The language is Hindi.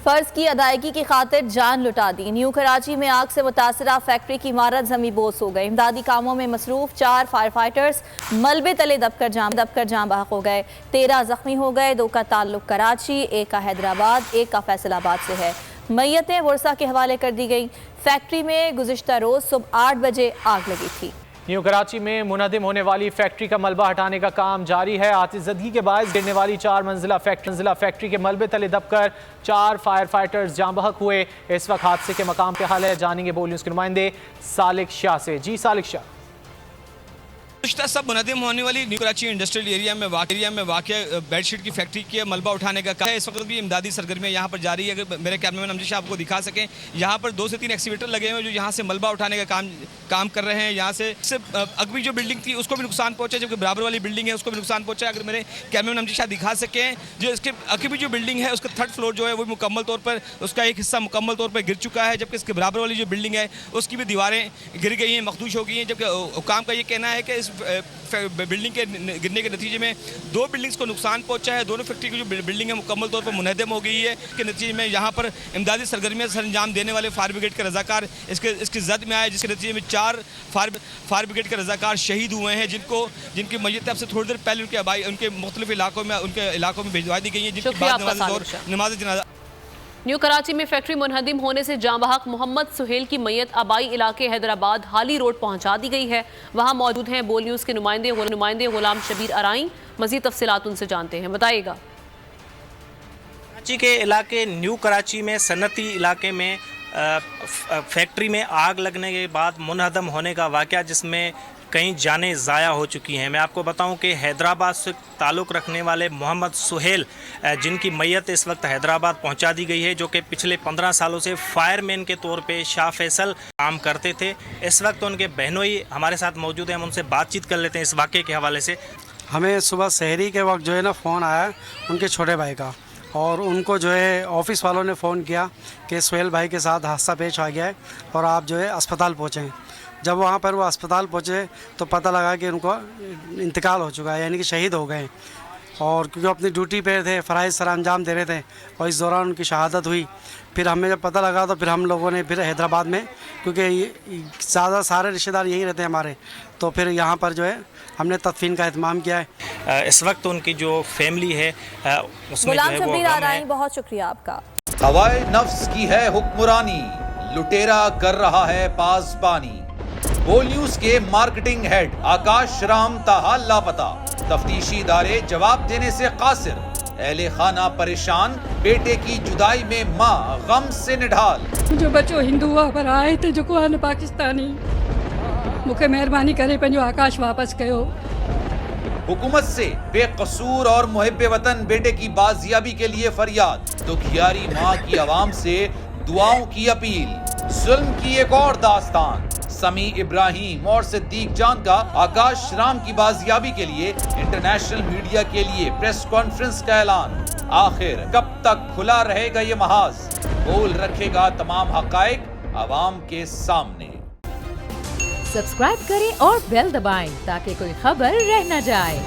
फर्ज की अदायगी की खातिर जान लुटा दी। न्यू कराची में आग से मुतासरा फैक्ट्री की इमारत जमीबोस हो गई। इमदादी कामों में मसरूफ 4 फायर फाइटर्स मलबे तले दबकर जाम बहक हो गए। 13 जख्मी हो गए। 2 का ताल्लुक कराची, 1 का हैदराबाद, 1 का फैसलाबाद से है। मैयतें वर्सा के हवाले कर दी गई। फैक्ट्री में गुज़िश्ता रोज सुबह 8 बजे आग लगी थी। न्यू कराची में मुनहदिम होने वाली फैक्ट्री का मलबा हटाने का काम जारी है। आतिशज़दगी के बायस गिरने वाली 4 मंजिला फैक्ट्री के मलबे तले दबकर 4 फायर फाइटर्स जाम बहक हुए। इस वक्त हादसे के मकाम पे हाल है। जानेंगे बोल न्यूज़ के नुमाइंदे सालिक शाह से। जी सालिक शाह। सब मुनहदिम होने वाली न्यू कराची इंडस्ट्रियल एरिया में वाक़ बेडशीट की फैक्ट्री के मलबा उठाने का काम है। इस वक्त भी इमदादी सरगर्मियाँ यहाँ पर जारी है। अगर मेरे कैमरामैन अमजद शाह आपको दिखा सकें, यहाँ पर 2 से 3 एक्सीवेटर लगे हुए हैं जो यहाँ से मलबा उठाने का काम कर रहे हैं। यहाँ से अगवी जो बिल्डिंग थी उसको भी नुकसान पहुँचा, जबकि बराबर वाली बिल्डिंग है उसको भी नुकसान पहुँचा। अगर मेरे कैमरामैन अमजद शाह दिखा सकें, जो इसके अगवी जो बिल्डिंग है उसका 3rd फ्लोर जो है वो मुकम्मल तौर पर उसका एक हिस्सा मुकम्मल तौर पर गिर चुका है, जबकि इसके बराबर वाली जो बिल्डिंग है उसकी भी दीवारें गिर गई हैं, मखदूश हो गई हैं। जबकि हुकाम का ये कहना है कि इस बिल्डिंग के गिरने के नतीजे में 2 बिल्डिंग्स को नुकसान पहुंचा है। दोनों फैक्ट्री की जो बिल्डिंग है मुकम्मल तौर पर मुनहदम हो गई है। के नतीजे में यहाँ पर इमदादी सरगर्मियाँ सर अंजाम देने वाले फायर ब्रिगेड के रजाकार इसकी जद में आए, जिसके नतीजे में 4 फायर ब्रिगेड के रजाकार शहीद हुए हैं, जिनकी मैयत अब से थोड़ी देर पहले उनके मुख्तलिफ इलाकों में भिजवा दी गई है, जिनकी नमाज जनाजा। न्यू कराची में फैक्ट्री मुनहदिम होने से जाँ बहक मोहम्मद सुहेल की मैयत आबाई इलाके हैदराबाद हाली रोड पहुंचा दी गई है। वहां मौजूद हैं बोल न्यूज़ के नुमाइंदे गुलाम शबीर अराई। मज़ीद तफसीलात उनसे जानते हैं, बताइएगा। कराची के इलाके न्यू कराची में सनती इलाके में फैक्ट्री में आग लगने के बाद मुनहदम होने का वाक़या, जिसमें कई जानें ज़ाया हो चुकी हैं। मैं आपको बताऊं कि हैदराबाद से ताल्लुक़ रखने वाले मोहम्मद सुहेल, जिनकी मैयत इस वक्त हैदराबाद पहुंचा दी गई है, जो कि पिछले 15 सालों से फायरमैन के तौर पे शाह फैसल काम करते थे। इस वक्त उनके बहनोई हमारे साथ मौजूद हैं, हम उनसे बातचीत कर लेते हैं इस वाक़े के हवाले से। हमें सुबह सहरी के वक्त जो है ना फ़ोन आया उनके छोटे भाई का, और उनको जो है ऑफ़िस वालों ने फ़ोन किया कि सुहेल भाई के साथ हादसा पेश आ गया है और आप जो है अस्पताल पहुँचें। जब वहाँ पर वो अस्पताल पहुँचे तो पता लगा कि उनको इंतकाल हो चुका है, यानी कि शहीद हो गए। और क्योंकि अपनी ड्यूटी पे थे, फ़राइज़ सर अंजाम दे रहे थे और इस दौरान उनकी शहादत हुई। फिर हमें जब पता लगा तो फिर हम लोगों ने फिर हैदराबाद में, क्योंकि ज़्यादा सारे रिश्तेदार यही रहते हैं हमारे, तो फिर यहाँ पर जो है हमने तदफीन का एहतमाम किया है। इस वक्त उनकी जो फैमिली है उसमें गुलाम शबीर अराई, बहुत शुक्रिया आपका। हवाए नफ्स की है हुक्मरानी, लुटेरा कर रहा है पासबानी। बोल न्यूज के मार्केटिंग हेड आकाश राम ताहा लापता, तफ्तीशी इदारे जवाब देने से कासिर। अहले खाना परेशान, बेटे की जुदाई में माँ गम से निढाल। जो बच्चो हिंदू हुआ पर आए थे जो को पाकिस्तानी, मुझे मेहरबानी करे पंहिंजो आकाश वापस कयो। हुकूमत से बेकसूर और मुहिब्बे वतन बेटे की बाजियाबी के लिए फरियाद। दुखियारी माँ की आवाम से दुआओं की अपील। जुल्म की एक और दास्तान। समी इब्राहिम और सिद्दीक जान का आकाश राम की बाजियाबी के लिए इंटरनेशनल मीडिया के लिए प्रेस कॉन्फ्रेंस का ऐलान। आखिर कब तक खुला रहेगा ये महाज? बोल रखेगा तमाम हकायक आवाम के सामने। सब्सक्राइब करें और बेल दबाएं ताकि कोई खबर रह न जाए।